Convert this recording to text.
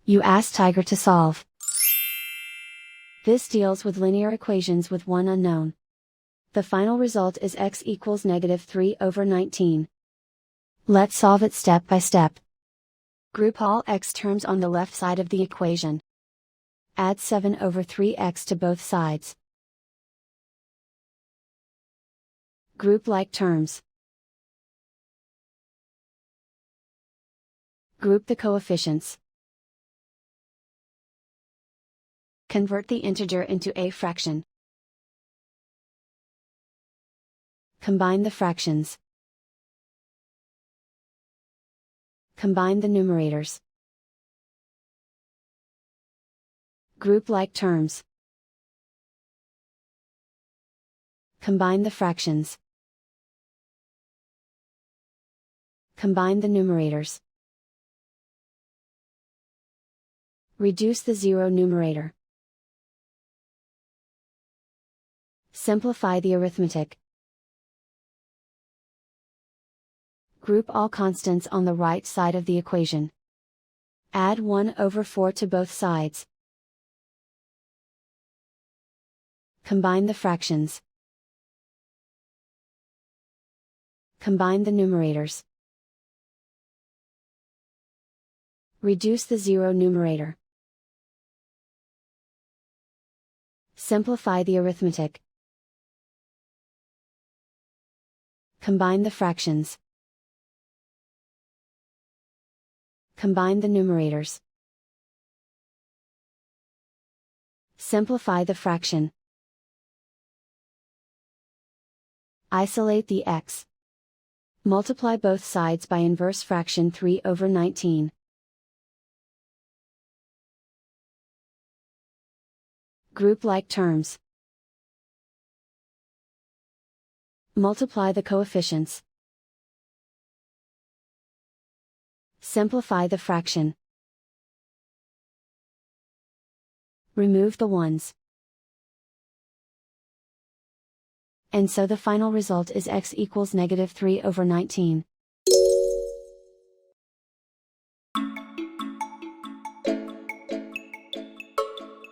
You ask Tiger to solve. This deals with linear equations with one unknown. The final result is x equals -3/19. Let's solve it step by step. Group all x terms on the left side of the equation. Add 7/3x to both sides. Group like terms. Group the coefficients. Convert the integer into a fraction. Combine the fractions. Combine the numerators. Group like terms. Combine the fractions. Combine the numerators. Reduce the zero numerator. Simplify the arithmetic. Group all constants on the right side of the equation. Add 1/4 to both sides. Combine the fractions. Combine the numerators. Reduce the zero numerator. Simplify the arithmetic. Combine the fractions. Combine the numerators. Simplify the fraction. Isolate the x. Multiply both sides by inverse fraction 3/19. Group like terms. Multiply the coefficients. Simplify the fraction. Remove the ones. And so the final result is x equals -3/19.